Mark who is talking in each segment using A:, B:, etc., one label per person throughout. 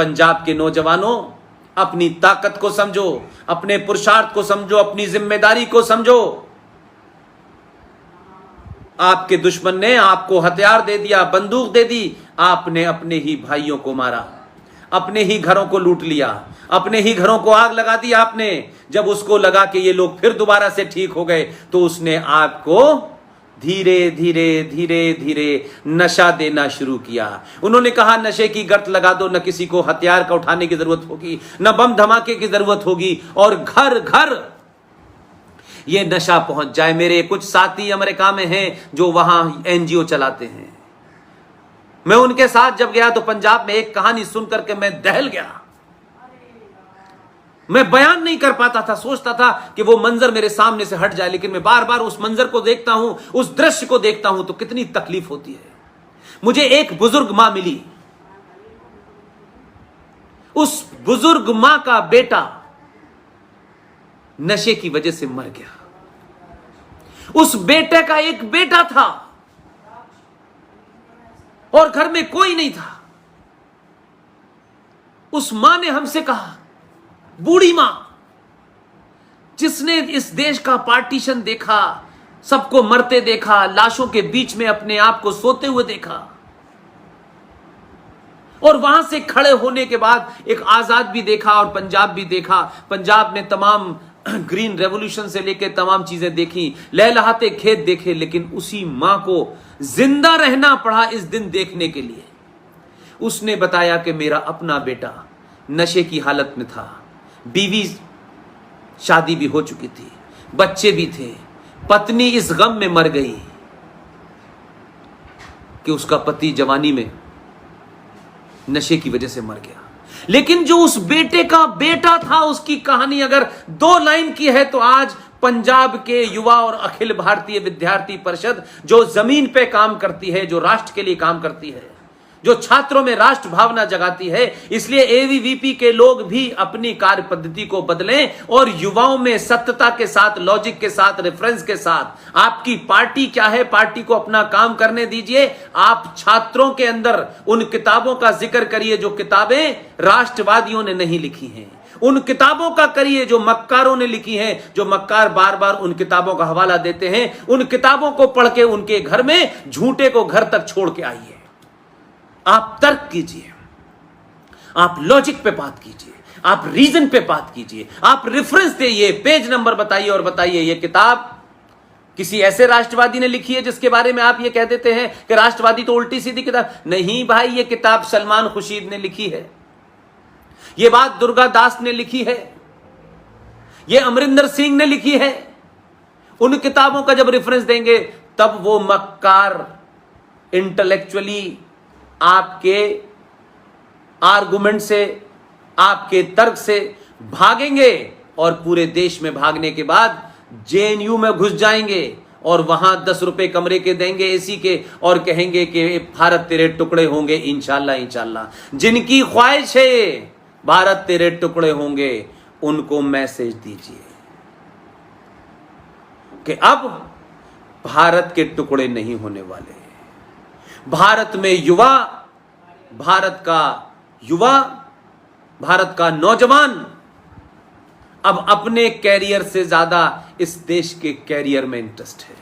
A: पंजाब के नौजवानों, अपनी ताकत को समझो, अपने पुरुषार्थ को समझो, अपनी जिम्मेदारी को समझो। आपके दुश्मन ने आपको हथियार दे दिया, बंदूक दे दी, आपने अपने ही भाइयों को मारा, अपने ही घरों को लूट लिया, अपने ही घरों को आग लगा दी आपने। जब उसको लगा कि ये लोग फिर दोबारा से ठीक हो गए, तो उसने आपको धीरे धीरे धीरे धीरे नशा देना शुरू किया। उन्होंने कहा नशे की गर्त लगा दो, न किसी को हथियार का उठाने की जरूरत होगी, न बम धमाके की जरूरत होगी, और घर घर ये नशा पहुंच जाए। मेरे कुछ साथी अमेरिका में हैं जो वहां एनजीओ चलाते हैं। मैं उनके साथ जब गया तो पंजाब में एक कहानी सुनकर के मैं दहल गया। मैं बयान नहीं कर पाता था, सोचता था कि वो मंजर मेरे सामने से हट जाए, लेकिन मैं बार बार उस मंजर को देखता हूं, उस दृश्य को देखता हूं तो कितनी तकलीफ होती है। मुझे एक बुजुर्ग मां मिली, उस बुजुर्ग मां का बेटा नशे की वजह से मर गया। उस बेटे का एक बेटा था और घर में कोई नहीं था। उस मां ने हमसे कहा, बूढ़ी मां जिसने इस देश का पार्टीशन देखा, सबको मरते देखा, लाशों के बीच में अपने आप को सोते हुए देखा, और वहां से खड़े होने के बाद एक आजाद भी देखा और पंजाब भी देखा। पंजाब में तमाम ग्रीन रेवोल्यूशन से लेकर तमाम चीजें देखी, लहलहाते खेत देखे, लेकिन उसी मां को जिंदा रहना पड़ा इस दिन देखने के लिए। उसने बताया कि मेरा अपना बेटा नशे की हालत में था, बीवी शादी भी हो चुकी थी, बच्चे भी थे, पत्नी इस गम में मर गई कि उसका पति जवानी में नशे की वजह से मर गया। लेकिन जो उस बेटे का बेटा था, उसकी कहानी अगर 2 लाइन की है तो आज पंजाब के युवा और अखिल भारतीय विद्यार्थी परिषद जो जमीन पे काम करती है, जो राष्ट्र के लिए काम करती है, जो छात्रों में राष्ट्र भावना जगाती है, इसलिए एबीवीपी के लोग भी अपनी कार्य पद्धति को बदलें और युवाओं में सत्यता के साथ, लॉजिक के साथ, रेफरेंस के साथ, आपकी पार्टी क्या है, पार्टी को अपना काम करने दीजिए। आप छात्रों के अंदर उन किताबों का जिक्र करिए जो किताबें राष्ट्रवादियों ने नहीं लिखी हैं, उन किताबों का करिए जो मक्कारों ने लिखी हैं, जो मक्कार बार बार उन किताबों का हवाला देते हैं। उन किताबों को पढ़ के उनके घर में झूठे को घर तक छोड़ के आइए। आप तर्क कीजिए, आप लॉजिक पे बात कीजिए, आप रीजन पे बात कीजिए, आप रेफरेंस दीजिए, पेज नंबर बताइए और बताइए ये किताब किसी ऐसे राष्ट्रवादी ने लिखी है जिसके बारे में आप ये कह देते हैं कि राष्ट्रवादी तो उल्टी सीधी किताब। नहीं भाई, ये किताब सलमान खुर्शीद ने लिखी है, ये बात दुर्गा दास ने लिखी है, ये अमरिंदर सिंह ने लिखी है। उन किताबों का जब रेफरेंस देंगे तब वो मक्कार इंटेलेक्चुअली आपके आर्गुमेंट से, आपके तर्क से भागेंगे और पूरे देश में भागने के बाद जेएनयू में घुस जाएंगे और वहां 10 रुपए कमरे के देंगे एसी के और कहेंगे कि भारत तेरे टुकड़े होंगे इंशाल्लाह इंशाल्लाह। जिनकी ख्वाहिश है भारत तेरे टुकड़े होंगे, उनको मैसेज दीजिए कि अब भारत के टुकड़े नहीं होने वाले। भारत में युवा, भारत का नौजवान अब अपने कैरियर से ज्यादा इस देश के कैरियर में इंटरेस्ट है।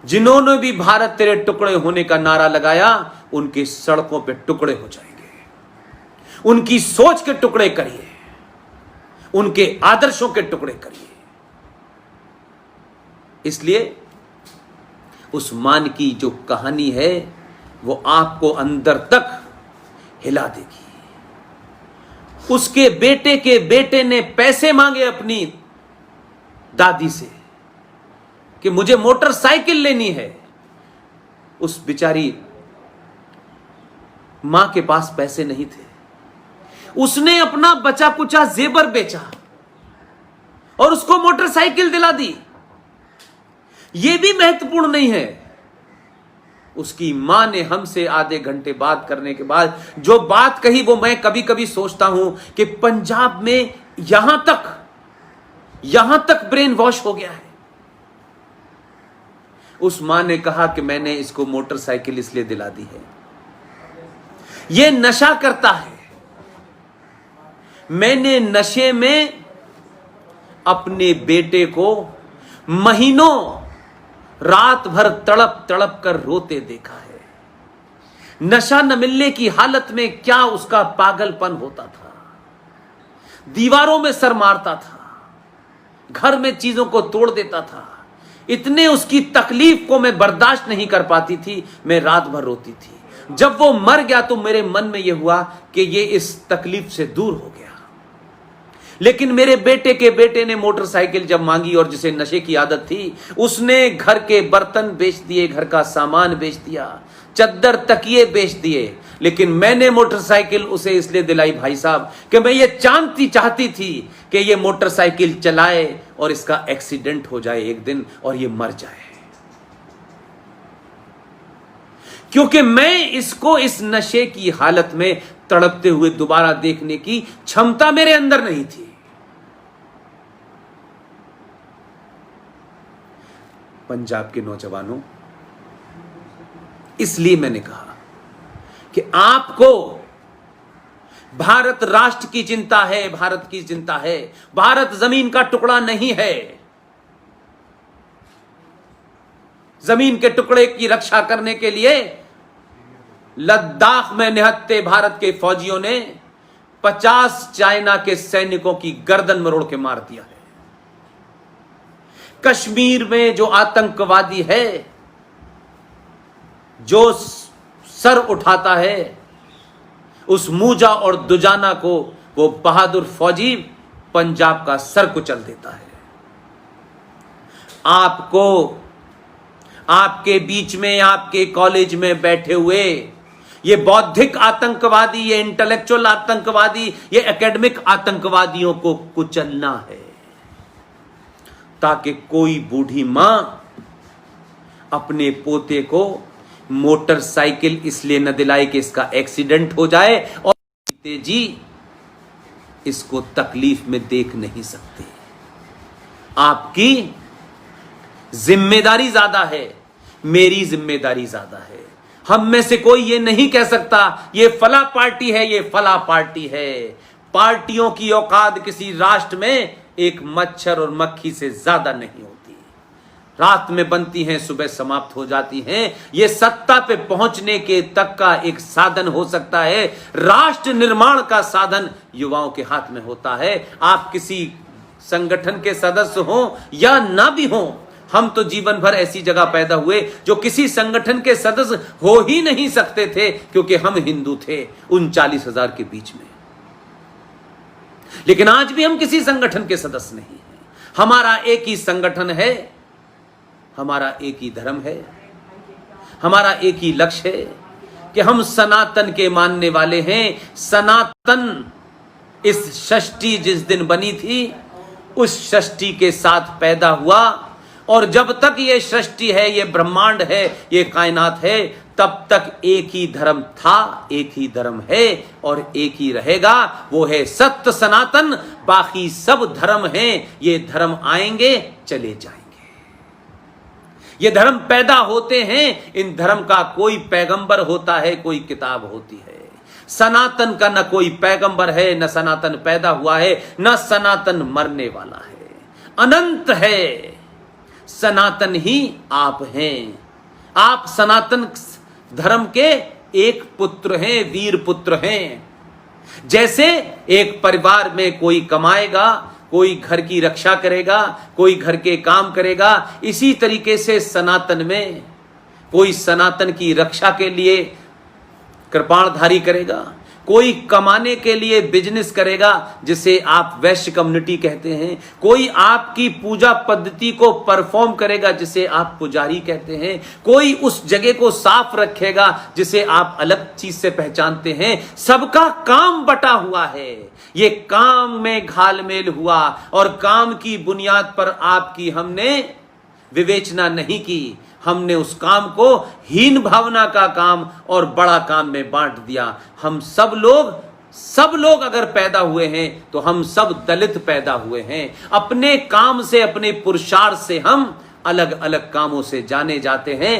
A: जिन्होंने भी भारत तेरे टुकड़े होने का नारा लगाया, उनकी सड़कों पे टुकड़े हो जाएंगे। उनकी सोच के टुकड़े करिए, उनके आदर्शों के टुकड़े करिए। इसलिए उस मान की जो कहानी है वो आपको अंदर तक हिला देगी। उसके बेटे के बेटे ने पैसे मांगे अपनी दादी से कि मुझे मोटरसाइकिल लेनी है। उस बेचारी मां के पास पैसे नहीं थे, उसने अपना बचा कुचा जेबर बेचा और उसको मोटरसाइकिल दिला दी। यह भी महत्वपूर्ण नहीं है, उसकी मां ने हमसे आधे घंटे बात करने के बाद जो बात कही, वो मैं कभी कभी सोचता हूं कि पंजाब में यहां तक ब्रेन वॉश हो गया है। उस मां ने कहा कि मैंने इसको मोटरसाइकिल इसलिए दिला दी है, यह नशा करता है, मैंने नशे में अपने बेटे को महीनों रात भर तड़प तड़प कर रोते देखा है। नशा न मिलने की हालत में क्या उसका पागलपन होता था। दीवारों में सर मारता था, घर में चीजों को तोड़ देता था। इतने उसकी तकलीफ को मैं बर्दाश्त नहीं कर पाती थी, मैं रात भर रोती थी। जब वो मर गया तो मेरे मन में यह हुआ कि ये इस तकलीफ से दूर हो गया। लेकिन मेरे बेटे के बेटे ने मोटरसाइकिल जब मांगी और जिसे नशे की आदत थी, उसने घर के बर्तन बेच दिए, घर का सामान बेच दिया, चद्दर तकिए बेच दिए। लेकिन मैंने मोटरसाइकिल उसे इसलिए दिलाई भाई साहब कि मैं ये चाहती थी कि ये मोटरसाइकिल चलाए और इसका एक्सीडेंट हो जाए एक दिन और ये मर जाए, क्योंकि मैं इसको इस नशे की हालत में तड़पते हुए दोबारा देखने की क्षमता मेरे अंदर नहीं थी। पंजाब के नौजवानों, इसलिए मैंने कहा कि आपको भारत राष्ट्र की चिंता है, भारत की चिंता है। भारत जमीन का टुकड़ा नहीं है। जमीन के टुकड़े की रक्षा करने के लिए लद्दाख में निहत्ते भारत के फौजियों ने 50 चाइना के सैनिकों की गर्दन मरोड़ के मार दिया है। कश्मीर में जो आतंकवादी है, जो सर उठाता है, उस मूजा और दुजाना को वो बहादुर फौजी पंजाब का सर कुचल देता है। आपको आपके बीच में, आपके कॉलेज में बैठे हुए ये बौद्धिक आतंकवादी, ये इंटेलेक्चुअल आतंकवादी, ये एकेडमिक आतंकवादियों को कुचलना है, ताकि कोई बूढ़ी मां अपने पोते को मोटरसाइकिल इसलिए न दिलाए कि इसका एक्सीडेंट हो जाए और जी इसको तकलीफ में देख नहीं सकते। आपकी जिम्मेदारी ज्यादा है, मेरी जिम्मेदारी ज्यादा है। हम में से कोई ये नहीं कह सकता ये फला पार्टी है, ये फला पार्टी है। पार्टियों की औकात किसी राष्ट्र में एक मच्छर और मक्खी से ज्यादा नहीं होती। रात में बनती हैं, सुबह समाप्त हो जाती हैं। ये सत्ता पे पहुंचने के तक का एक साधन हो सकता है। राष्ट्र निर्माण का साधन युवाओं के हाथ में होता है। आप किसी संगठन के सदस्य हो या ना भी हो, हम तो जीवन भर ऐसी जगह पैदा हुए जो किसी संगठन के सदस्य हो ही नहीं सकते थे, क्योंकि हम हिंदू थे 39,000 के बीच में। लेकिन आज भी हम किसी संगठन के सदस्य नहीं हैं। हमारा एक ही संगठन है, हमारा एक ही धर्म है, हमारा एक ही लक्ष्य है कि हम सनातन के मानने वाले हैं। सनातन इस सृष्टि जिस दिन बनी थी, उस सृष्टि के साथ पैदा हुआ, और जब तक ये सृष्टि है, ये ब्रह्मांड है, ये कायनात है, तब तक एक ही धर्म था, एक ही धर्म है और एक ही रहेगा। वो है सत्य सनातन। बाकी सब धर्म हैं, ये धर्म आएंगे चले जाएंगे। ये धर्म पैदा होते हैं, इन धर्म का कोई पैगंबर होता है, कोई किताब होती है। सनातन का न कोई पैगंबर है, न सनातन पैदा हुआ है, न सनातन मरने वाला है। अनंत है, सनातन ही आप हैं। आप सनातन धर्म के एक पुत्र हैं, वीर पुत्र हैं। जैसे एक परिवार में कोई कमाएगा, कोई घर की रक्षा करेगा, कोई घर के काम करेगा, इसी तरीके से सनातन में कोई सनातन की रक्षा के लिए कृपाणधारी करेगा, कोई कमाने के लिए बिजनेस करेगा जिसे आप वैश्य कम्युनिटी कहते हैं, कोई आपकी पूजा पद्धति को परफॉर्म करेगा जिसे आप पुजारी कहते हैं, कोई उस जगह को साफ रखेगा जिसे आप अलग चीज से पहचानते हैं। सबका काम बटा हुआ है। ये काम में घालमेल हुआ और काम की बुनियाद पर आपकी हमने विवेचना नहीं की। हमने उस काम को हीन भावना का काम और बड़ा काम में बांट दिया। हम सब लोग अगर पैदा हुए हैं तो हम सब दलित पैदा हुए हैं। अपने काम से, अपने पुरुषार्थ से हम अलग अलग कामों से जाने जाते हैं।